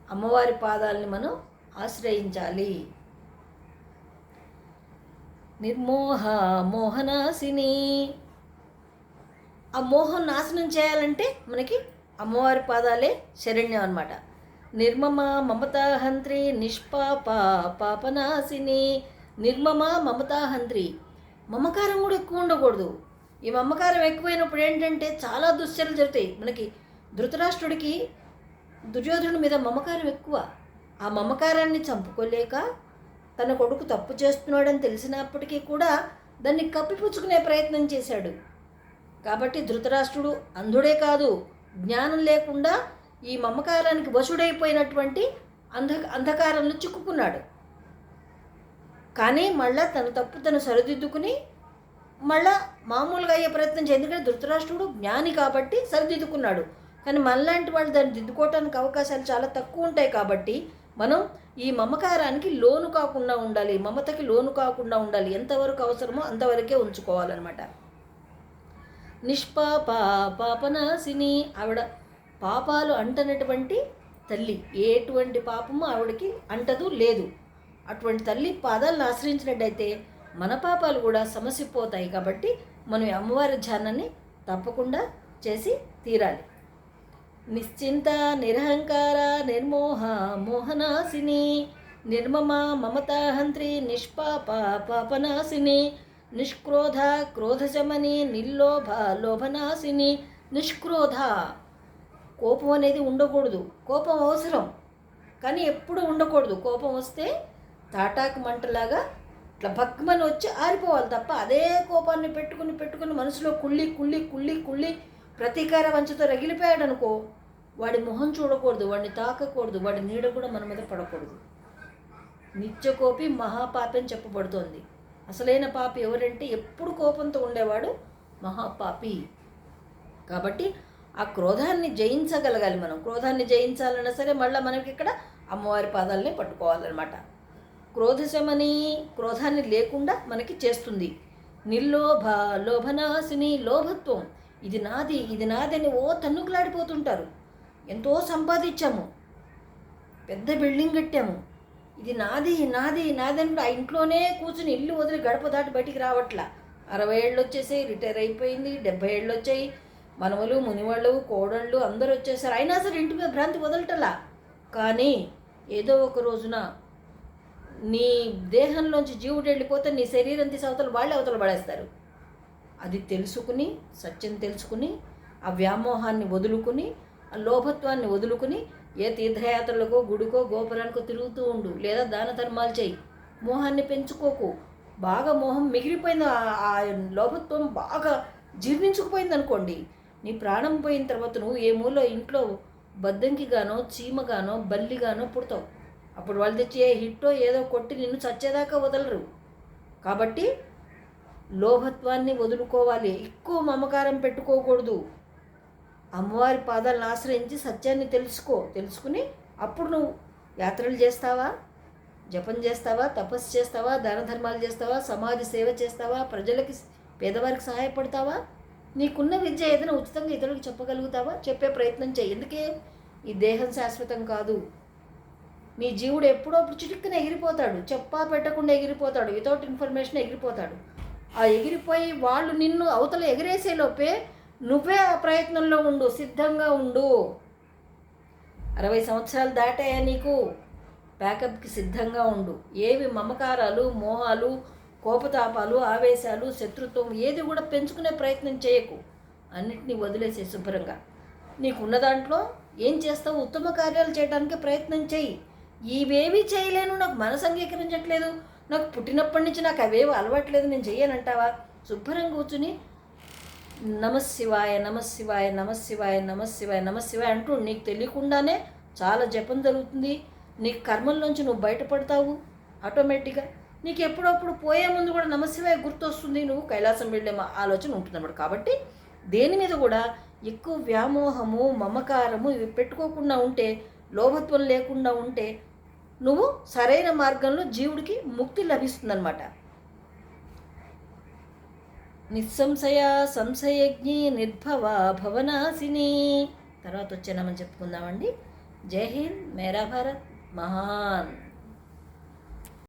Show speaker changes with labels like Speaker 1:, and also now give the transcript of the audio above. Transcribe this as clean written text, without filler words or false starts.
Speaker 1: అమ్మవారి పాదాలని మనం ఆశ్రయించాలి. నిర్మోహ మోహనాశిని. ఆ మోహం నాశనం చేయాలంటే మనకి అమ్మవారి పాదాలే శరణ్యం అన్నమాట. నిర్మమ మమతాహంత్రి నిష్పాప పాపనాశిని. నిర్మమ మమతాహంత్రి. మమకారం కూడా ఎక్కువ ఉండకూడదు. ఈ మమకారం ఎక్కువైనప్పుడు ఏంటంటే చాలా దుశ్చర్యలు జరుగుతాయి. మనకి ధృతరాష్ట్రుడికి దుర్యోధనుడి మీద మమకారం ఎక్కువ. ఆ మమకారాన్ని చంపుకోలేక తన కొడుకు తప్పు చేస్తున్నాడని తెలిసినప్పటికీ కూడా దాన్ని కప్పిపుచ్చుకునే ప్రయత్నం చేశాడు. కాబట్టి ధృతరాష్ట్రుడు అంధుడే కాదు, జ్ఞానం లేకుండా ఈ మమకారానికి వశుడైపోయినటువంటి అంధకారంలో చిక్కుకున్నాడు. కానీ మళ్ళా తన తప్పు తను సరిదిద్దుకుని మళ్ళా మామూలుగా అయ్యే ప్రయత్నం చేయాలి. ఎందుకంటే ధృతరాష్ట్రుడు జ్ఞాని కాబట్టి సరిదిద్దుకున్నాడు. కానీ మనలాంటి వాళ్ళు దాన్ని దిద్దుకోవటానికి అవకాశాలు చాలా తక్కువ ఉంటాయి. కాబట్టి మనం ఈ మమకారానికి లోను కాకుండా ఉండాలి, మమతకి లోను కాకుండా ఉండాలి. ఎంతవరకు అవసరమో అంతవరకే ఉంచుకోవాలన్నమాట. నిష్పాప పాపనాశిని. ఆవిడ పాపాలు అంటనటువంటి తల్లి. ఎటువంటి పాపము ఆవిడకి అంటదు లేదు. అటువంటి తల్లి పాదాలను ఆశ్రయించినట్టయితే మన పాపాలు కూడా సమసిపోతాయి. కాబట్టి మనం అమ్మవారి ధ్యానాన్ని తప్పకుండా చేసి తీరాలి. నిశ్చింత నిరహంకార నిర్మోహ మోహనాశిని. నిర్మమ మమతాహంత్రి నిష్పాప పాపనాశిని. నిష్క్రోధ క్రోధశమని నిర్లోభ లోభనాశిని. నిష్క్రోధ. కోపం అనేది ఉండకూడదు. కోపం అవసరం కానీ ఎప్పుడు ఉండకూడదు. కోపం వస్తే తాటాకు మంటలాగా ఇట్లా భగ్మని వచ్చి ఆరిపోవాలి తప్ప అదే కోపాన్ని పెట్టుకుని మనసులో కుళ్ళి కుళ్ళి కుళ్ళి కుళ్ళి ప్రతీకార వంచతో రగిలిపోయాడు అనుకో, వాడి మొహం చూడకూడదు, వాడిని తాకకూడదు, వాడి నీడ కూడా మన మీద పడకూడదు. నిత్యకోపి మహాపాపి అని చెప్పబడుతోంది. అసలైన పాపి ఎవరంటే ఎప్పుడు కోపంతో ఉండేవాడు మహాపాపి. కాబట్టి ఆ క్రోధాన్ని జయించగలగాలి. మనం క్రోధాన్ని జయించాలన్నా సరే మళ్ళీ మనకి ఇక్కడ అమ్మవారి పాదాలనే పట్టుకోవాలన్నమాట. క్రోధశమని. క్రోధాన్ని లేకుండా మనకి చేస్తుంది. నిర్లోభ లోభనాశిని. లోభత్వం. ఇది నాది ఇది నాది అని తన్నుకులాడిపోతుంటారు. ఎంతో సంపాదించాము, పెద్ద బిల్డింగ్ కట్టాము, ఇది నాది నాది నాది అని ఆ ఇంట్లోనే కూర్చుని ఇల్లు వదిలి గడప దాటి బయటికి రావట్లా. 60 ఏళ్ళు వచ్చేసాయి, రిటైర్ అయిపోయింది, 70 ఏళ్ళు వచ్చాయి, మనవలు మునివాళ్ళు కోడళ్ళు అందరూ వచ్చేసారు. అయినా సరే ఇంటి మీద భ్రాంతి వదలటలా. కానీ ఏదో ఒక రోజున నీ దేహంలోంచి జీవుడు వెళ్ళిపోతే నీ శరీరం తీసి వాళ్ళే అవతల పడేస్తారు. అది తెలుసుకుని, సత్యం తెలుసుకుని, ఆ వ్యామోహాన్ని వదులుకుని, ఆ లోభత్వాన్ని వదులుకుని ఏ తీర్థయాత్రలకో గుడికో గోపురానికో తిరుగుతూ ఉండు, లేదా దాన ధర్మాలు చేయి. మోహాన్ని పెంచుకోకు. బాగా మోహం మిగిలిపోయింది, ఆ లోభత్వం బాగా జీర్ణించుకుపోయింది అనుకోండి, నీ ప్రాణం పోయిన తర్వాత నువ్వు ఏ మూలో ఇంట్లో బద్దంకిగానో చీమగానో బల్లిగానో పుడతావు. అప్పుడు వాళ్ళు తెచ్చి ఏ హిట్టో ఏదో కొట్టి నిన్ను చచ్చేదాకా వదలరు. కాబట్టి లోభత్వాన్ని వదులుకోవాలి, ఎక్కువ మమకారం పెట్టుకోకూడదు. అమ్మవారి పాదాలను ఆశ్రయించి సత్యాన్ని తెలుసుకుని అప్పుడు నువ్వు యాత్రలు చేస్తావా, జపం చేస్తావా, తపస్సు చేస్తావా, దాన ధర్మాలు చేస్తావా, సమాజ సేవ చేస్తావా, ప్రజలకి పేదవారికి సహాయపడతావా, నీకున్న విద్య ఏదైనా ఉచితంగా ఇతరులకు చెప్పగలుగుతావా, చెప్పే ప్రయత్నం చేయి. ఎందుకే ఈ దేహం శాశ్వతం కాదు. నీ జీవుడు ఎప్పుడో చిటిక్కున ఎగిరిపోతాడు, చెప్పా పెట్టకుండా ఎగిరిపోతాడు, వితౌట్ ఇన్ఫర్మేషన్ ఎగిరిపోతాడు. ఆ ఎగిరిపోయి వాళ్ళు నిన్ను అవతల ఎగిరేసేలోపే నువ్వే ఆ ప్రయత్నంలో ఉండు, సిద్ధంగా ఉండు. 60 సంవత్సరాలు దాటాయా నీకు, ప్యాకప్కి సిద్ధంగా ఉండు. ఏవి మమకారాలు, మోహాలు, కోపతాపాలు, ఆవేశాలు, శత్రుత్వం ఏది కూడా పెంచుకునే ప్రయత్నం చేయకు. అన్నిటినీ వదిలేసే శుభ్రంగా. నీకున్న దాంట్లో ఏం చేస్తావు, ఉత్తమ కార్యాలు చేయడానికి ప్రయత్నం చేయి. ఇవేవి చేయలేను, నాకు మనసు అంగీకరించట్లేదు, నాకు పుట్టినప్పటి నుంచి నాకు అవేవి అలవాట్లేదు, నేను చెయ్యనంటావా? శుభ్రంగా కూర్చుని నమశివాయ నమశివాయ నమశివాయ నమశివాయ నమశివాయ అంటూ నీకు తెలియకుండానే చాలా జపం జరుగుతుంది. నీ కర్మల్లోంచి నువ్వు బయటపడతావు ఆటోమేటిక్గా. నీకు ఎప్పుడప్పుడు పోయే ముందు కూడా నమశివాయ గుర్తొస్తుంది, నువ్వు కైలాసం వెళ్ళే ఆలోచన ఉంటుందన్నమాట. కాబట్టి దేని మీద కూడా ఎక్కువ వ్యామోహము, మమకారము ఇవి పెట్టుకోకుండా ఉంటే, లోభత్వం లేకుండా ఉంటే నువ్వు సరైన మార్గంలో జీవుడికి ముక్తి లభిస్తుందన్నమాట. నిస్సంశయ సంశయజ్ఞి నిర్భవ భవనాశిని. తర్వాత వచ్చేనామని చెప్పుకుందామండి. జై హింద్, మేరా భారత్ మహాన్.